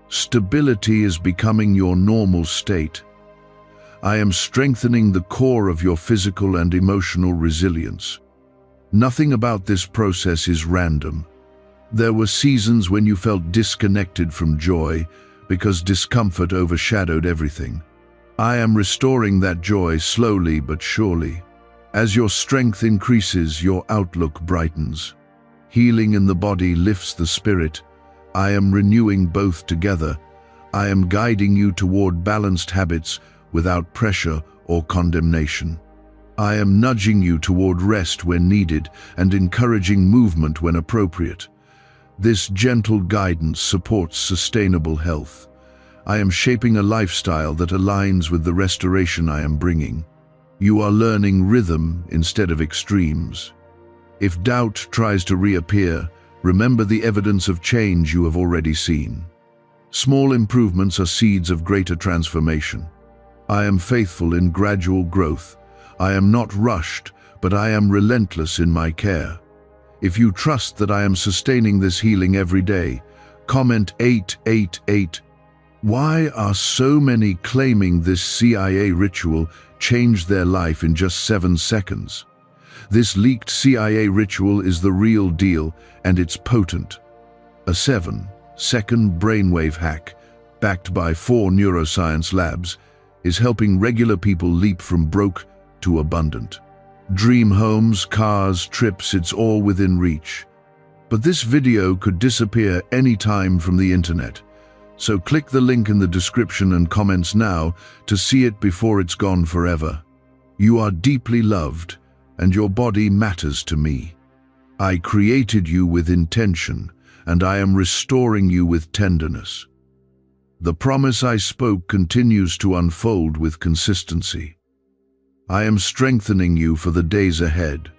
Stability is becoming your normal state. I am strengthening the core of your physical and emotional resilience. Nothing about this process is random. There were seasons when you felt disconnected from joy because discomfort overshadowed everything. I am restoring that joy slowly but surely. As your strength increases, your outlook brightens. Healing in the body lifts the spirit. I am renewing both together. I am guiding you toward balanced habits without pressure or condemnation. I am nudging you toward rest when needed and encouraging movement when appropriate. This gentle guidance supports sustainable health. I am shaping a lifestyle that aligns with the restoration I am bringing. You are learning rhythm instead of extremes. If doubt tries to reappear, remember the evidence of change you have already seen. Small improvements are seeds of greater transformation. I am faithful in gradual growth. I am not rushed, but I am relentless in my care. If you trust that I am sustaining this healing every day, comment 888. Why are so many claiming this CIA ritual changed their life in just 7 seconds? This leaked CIA ritual is the real deal, and it's potent. A 7-second brainwave hack, backed by 4 neuroscience labs, is helping regular people leap from broke to abundant. Dream homes, cars, trips, it's all within reach. But this video could disappear anytime from the internet. So click the link in the description and comments now to see it before it's gone forever. You are deeply loved, and your body matters to me. I created you with intention, and I am restoring you with tenderness. The promise I spoke continues to unfold with consistency. I am strengthening you for the days ahead.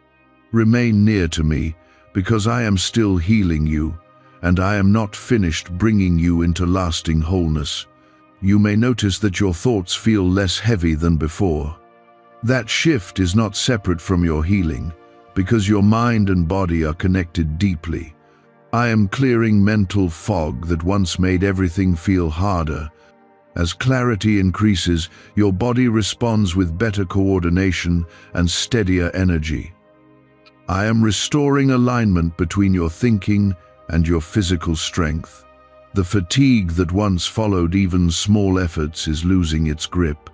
Remain near to me, because I am still healing you, and I am not finished bringing you into lasting wholeness. You may notice that your thoughts feel less heavy than before. That shift is not separate from your healing, because your mind and body are connected deeply. I am clearing mental fog that once made everything feel harder. As clarity increases, your body responds with better coordination and steadier energy. I am restoring alignment between your thinking and your physical strength. The fatigue that once followed even small efforts is losing its grip.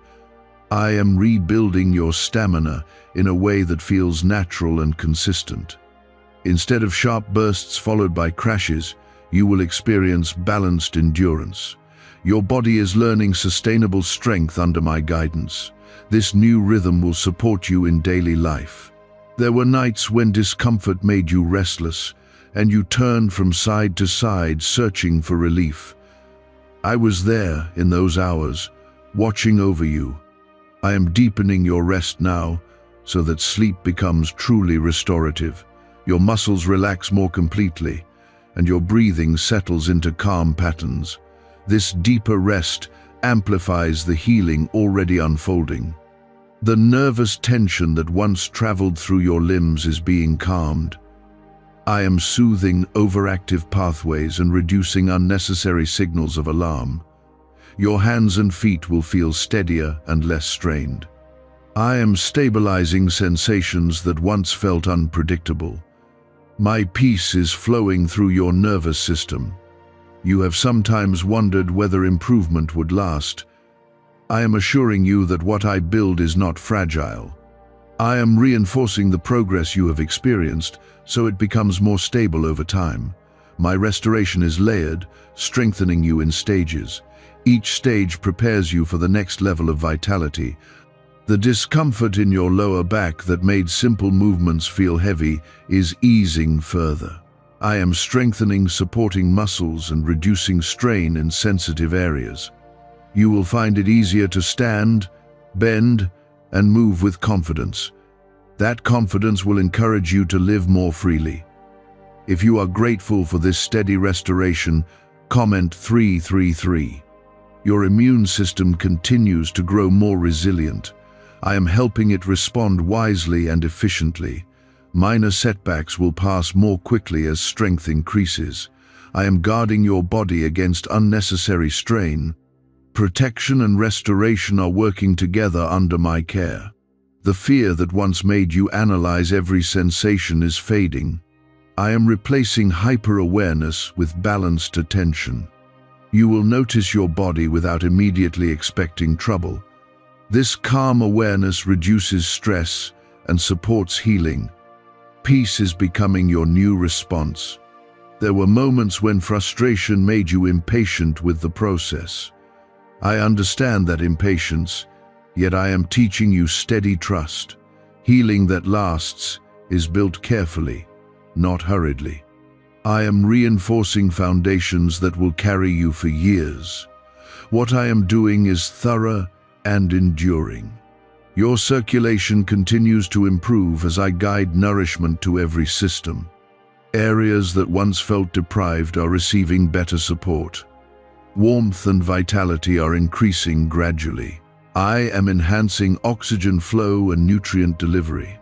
I am rebuilding your stamina in a way that feels natural and consistent. Instead of sharp bursts followed by crashes, you will experience balanced endurance. Your body is learning sustainable strength under my guidance. This new rhythm will support you in daily life. There were nights when discomfort made you restless, and you turned from side to side searching for relief. I was there in those hours, watching over you. I am deepening your rest now, so that sleep becomes truly restorative. Your muscles relax more completely, and your breathing settles into calm patterns. This deeper rest amplifies the healing already unfolding. The nervous tension that once traveled through your limbs is being calmed. I am soothing overactive pathways and reducing unnecessary signals of alarm. Your hands and feet will feel steadier and less strained. I am stabilizing sensations that once felt unpredictable. My peace is flowing through your nervous system. You have sometimes wondered whether improvement would last. I am assuring you that what I build is not fragile. I am reinforcing the progress you have experienced, so it becomes more stable over time. My restoration is layered, strengthening you in stages. Each stage prepares you for the next level of vitality. The discomfort in your lower back that made simple movements feel heavy is easing further. I am strengthening supporting muscles and reducing strain in sensitive areas. You will find it easier to stand, bend, and move with confidence. That confidence will encourage you to live more freely. If you are grateful for this steady restoration, comment 333. Your immune system continues to grow more resilient. I am helping it respond wisely and efficiently. Minor setbacks will pass more quickly as strength increases. I am guarding your body against unnecessary strain. Protection and restoration are working together under my care. The fear that once made you analyze every sensation is fading. I am replacing hyper-awareness with balanced attention. You will notice your body without immediately expecting trouble. This calm awareness reduces stress and supports healing. Peace is becoming your new response. There were moments when frustration made you impatient with the process. I understand that impatience, yet I am teaching you steady trust. Healing that lasts is built carefully, not hurriedly. I am reinforcing foundations that will carry you for years. What I am doing is thorough and enduring. Your circulation continues to improve as I guide nourishment to every system. Areas that once felt deprived are receiving better support. Warmth and vitality are increasing gradually. I am enhancing oxygen flow and nutrient delivery.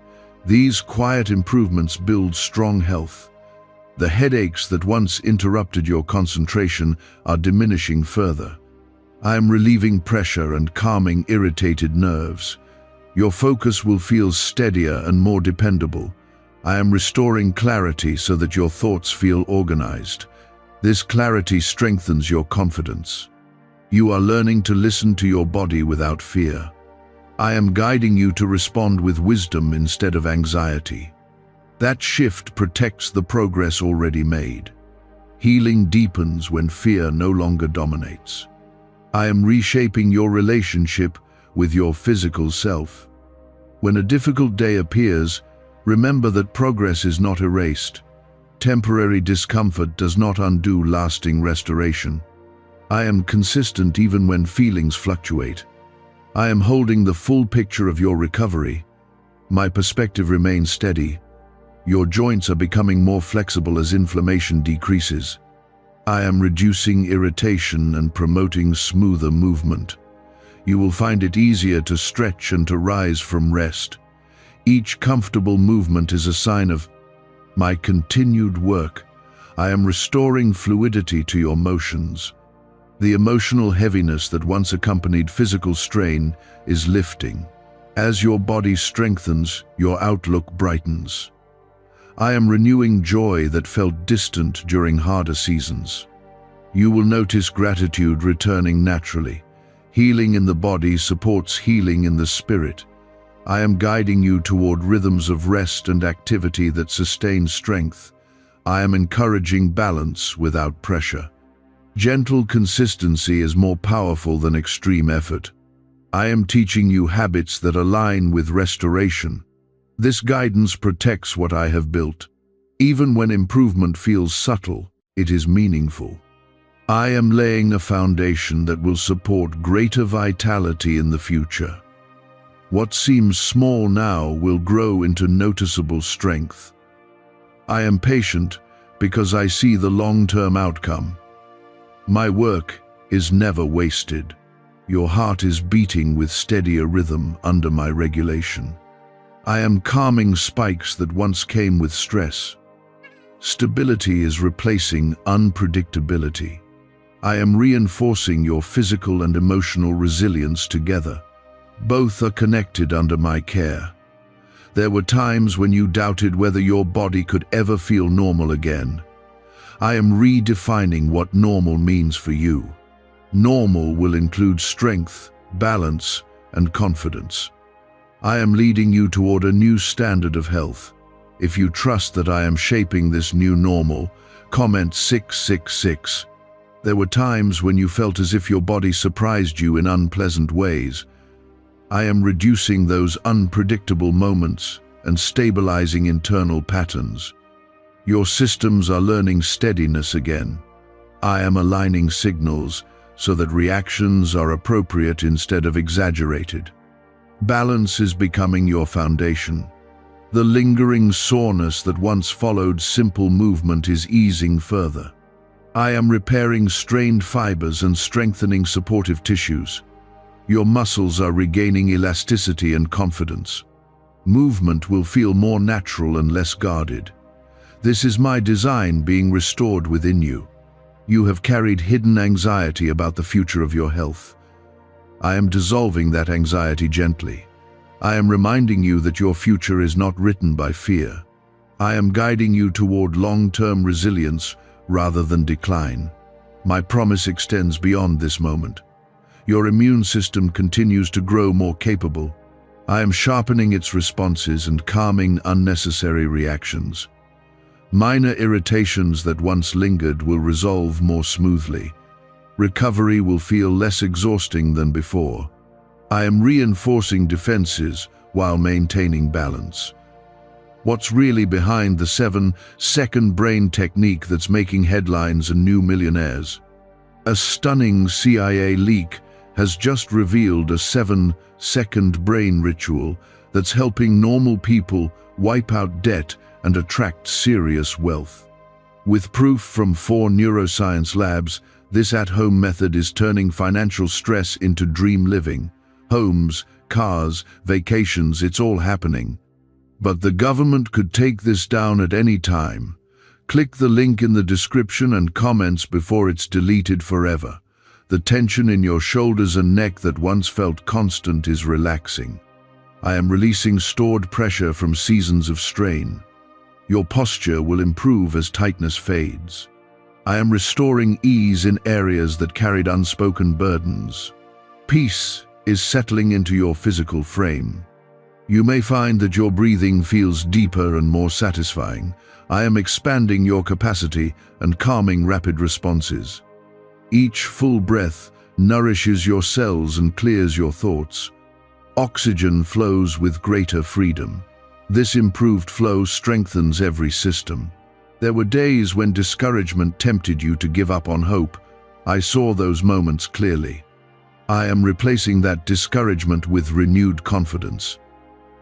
These quiet improvements build strong health. The headaches that once interrupted your concentration are diminishing further. I am relieving pressure and calming irritated nerves. Your focus will feel steadier and more dependable. I am restoring clarity so that your thoughts feel organized. This clarity strengthens your confidence. You are learning to listen to your body without fear. I am guiding you to respond with wisdom instead of anxiety. That shift protects the progress already made. Healing deepens when fear no longer dominates. I am reshaping your relationship with your physical self. When a difficult day appears, remember that progress is not erased. Temporary discomfort does not undo lasting restoration. I am consistent even when feelings fluctuate. I am holding the full picture of your recovery. My perspective remains steady. Your joints are becoming more flexible as inflammation decreases. I am reducing irritation and promoting smoother movement. You will find it easier to stretch and to rise from rest. Each comfortable movement is a sign of my continued work. I am restoring fluidity to your motions. The emotional heaviness that once accompanied physical strain is lifting. As your body strengthens, your outlook brightens. I am renewing joy that felt distant during harder seasons. You will notice gratitude returning naturally. Healing in the body supports healing in the spirit. I am guiding you toward rhythms of rest and activity that sustain strength. I am encouraging balance without pressure. Gentle consistency is more powerful than extreme effort. I am teaching you habits that align with restoration. This guidance protects what I have built. Even when improvement feels subtle, it is meaningful. I am laying a foundation that will support greater vitality in the future. What seems small now will grow into noticeable strength. I am patient because I see the long-term outcome. My work is never wasted. Your heart is beating with steadier rhythm under my regulation. I am calming spikes that once came with stress. Stability is replacing unpredictability. I am reinforcing your physical and emotional resilience together. Both are connected under my care. There were times when you doubted whether your body could ever feel normal again. I am redefining what normal means for you. Normal will include strength, balance, and confidence. I am leading you toward a new standard of health. If you trust that I am shaping this new normal, comment 666. There were times when you felt as if your body surprised you in unpleasant ways. I am reducing those unpredictable moments and stabilizing internal patterns. Your systems are learning steadiness again. I am aligning signals so that reactions are appropriate instead of exaggerated. Balance is becoming your foundation. The lingering soreness that once followed simple movement is easing further. I am repairing strained fibers and strengthening supportive tissues. Your muscles are regaining elasticity and confidence. Movement will feel more natural and less guarded. This is my design being restored within you. You have carried hidden anxiety about the future of your health. I am dissolving that anxiety gently. I am reminding you that your future is not written by fear. I am guiding you toward long-term resilience rather than decline. My promise extends beyond this moment. Your immune system continues to grow more capable. I am sharpening its responses and calming unnecessary reactions. Minor irritations that once lingered will resolve more smoothly. Recovery will feel less exhausting than before. I am reinforcing defenses while maintaining balance. What's really behind the 7-second brain technique that's making headlines and new millionaires? A stunning CIA leak has just revealed a 7-second brain ritual that's helping normal people wipe out debt and attract serious wealth. With proof from 4 neuroscience labs, this at-home method is turning financial stress into dream living. Homes, cars, vacations, it's all happening. But the government could take this down at any time. Click the link in the description and comments before it's deleted forever. The tension in your shoulders and neck that once felt constant is relaxing. I am releasing stored pressure from seasons of strain. Your posture will improve as tightness fades. I am restoring ease in areas that carried unspoken burdens. Peace is settling into your physical frame. You may find that your breathing feels deeper and more satisfying. I am expanding your capacity and calming rapid responses. Each full breath nourishes your cells and clears your thoughts. Oxygen flows with greater freedom. This improved flow strengthens every system. There were days when discouragement tempted you to give up on hope. I saw those moments clearly. I am replacing that discouragement with renewed confidence.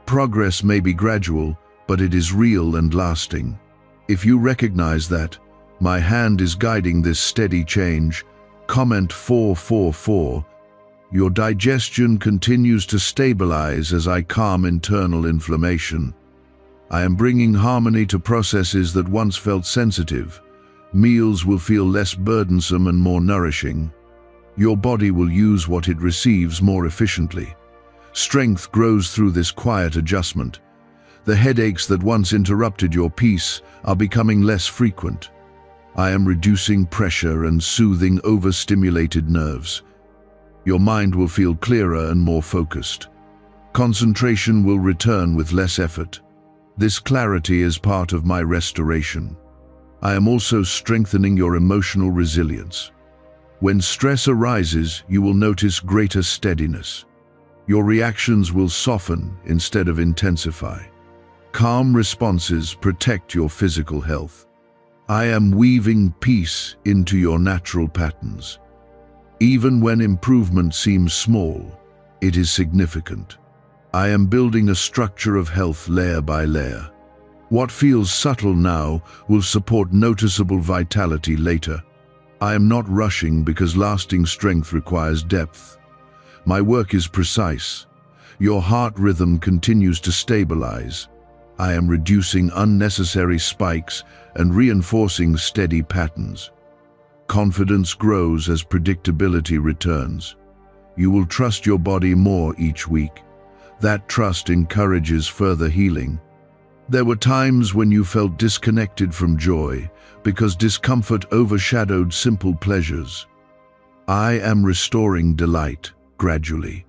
Progress may be gradual, but it is real and lasting. If you recognize that, my hand is guiding this steady change. Comment 444. Your digestion continues to stabilize as I calm internal inflammation. I am bringing harmony to processes that once felt sensitive. Meals will feel less burdensome and more nourishing. Your body will use what it receives more efficiently. Strength grows through this quiet adjustment. The headaches that once interrupted your peace are becoming less frequent. I am reducing pressure and soothing overstimulated nerves. Your mind will feel clearer and more focused. Concentration will return with less effort. This clarity is part of my restoration. I am also strengthening your emotional resilience. When stress arises, you will notice greater steadiness. Your reactions will soften instead of intensify. Calm responses protect your physical health. I am weaving peace into your natural patterns. Even when improvement seems small, it is significant. I am building a structure of health layer by layer. What feels subtle now will support noticeable vitality later. I am not rushing because lasting strength requires depth. My work is precise. Your heart rhythm continues to stabilize. I am reducing unnecessary spikes and reinforcing steady patterns. Confidence grows as predictability returns. You will trust your body more each week. That trust encourages further healing. There were times when you felt disconnected from joy because discomfort overshadowed simple pleasures. I am restoring delight gradually.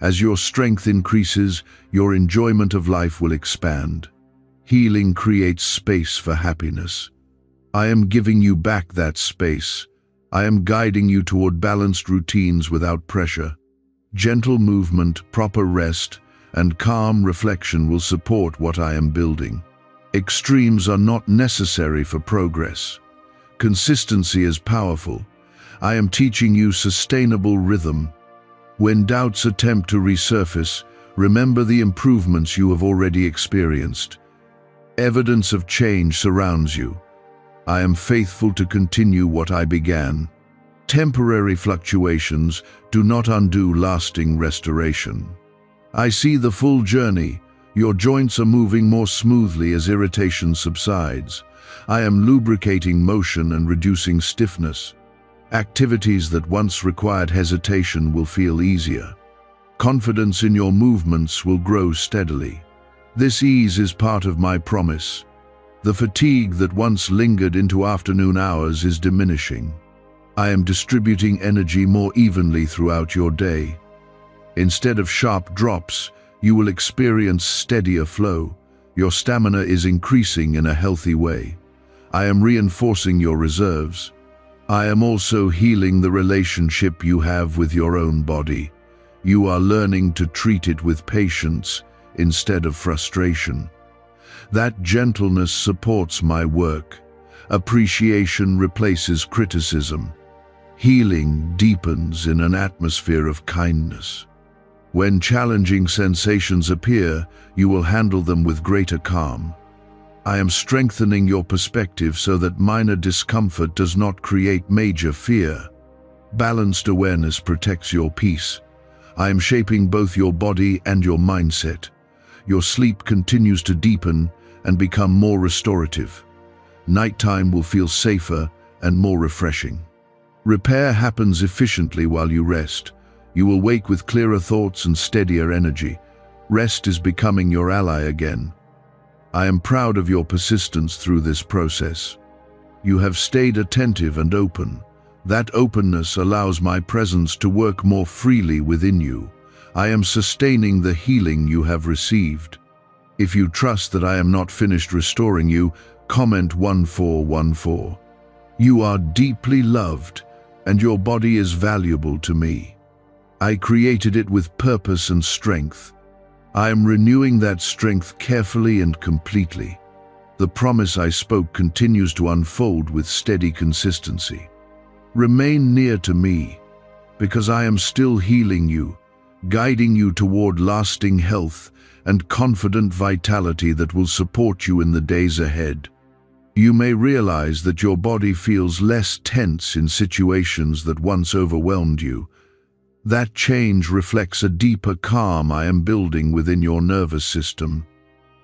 As your strength increases, your enjoyment of life will expand. Healing creates space for happiness. I am giving you back that space. I am guiding you toward balanced routines without pressure. Gentle movement, proper rest, and calm reflection will support what I am building. Extremes are not necessary for progress. Consistency is powerful. I am teaching you sustainable rhythm. When doubts attempt to resurface, remember the improvements you have already experienced. Evidence of change surrounds you. I am faithful to continue what I began. Temporary fluctuations do not undo lasting restoration. I see the full journey. Your joints are moving more smoothly as irritation subsides. I am lubricating motion and reducing stiffness. Activities that once required hesitation will feel easier. Confidence in your movements will grow steadily. This ease is part of my promise. The fatigue that once lingered into afternoon hours is diminishing. I am distributing energy more evenly throughout your day. Instead of sharp drops, you will experience steadier flow. Your stamina is increasing in a healthy way. I am reinforcing your reserves. I am also healing the relationship you have with your own body. You are learning to treat it with patience instead of frustration. That gentleness supports my work. Appreciation replaces criticism. Healing deepens in an atmosphere of kindness. When challenging sensations appear, you will handle them with greater calm. I am strengthening your perspective so that minor discomfort does not create major fear. Balanced awareness protects your peace. I am shaping both your body and your mindset. Your sleep continues to deepen and become more restorative. Nighttime will feel safer and more refreshing. Repair happens efficiently while you rest. You will wake with clearer thoughts and steadier energy. Rest is becoming your ally again. I am proud of your persistence through this process. You have stayed attentive and open. That openness allows my presence to work more freely within you. I am sustaining the healing you have received. If you trust that I am not finished restoring you, comment 1414. You are deeply loved, and your body is valuable to me. I created it with purpose and strength. I am renewing that strength carefully and completely. The promise I spoke continues to unfold with steady consistency. Remain near to me, because I am still healing you, guiding you toward lasting health and confident vitality that will support you in the days ahead. You may realize that your body feels less tense in situations that once overwhelmed you. That change reflects a deeper calm I am building within your nervous system.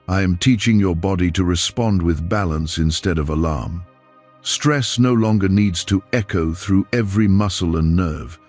I am teaching your body to respond with balance instead of alarm. Stress no longer needs to echo through every muscle and nerve.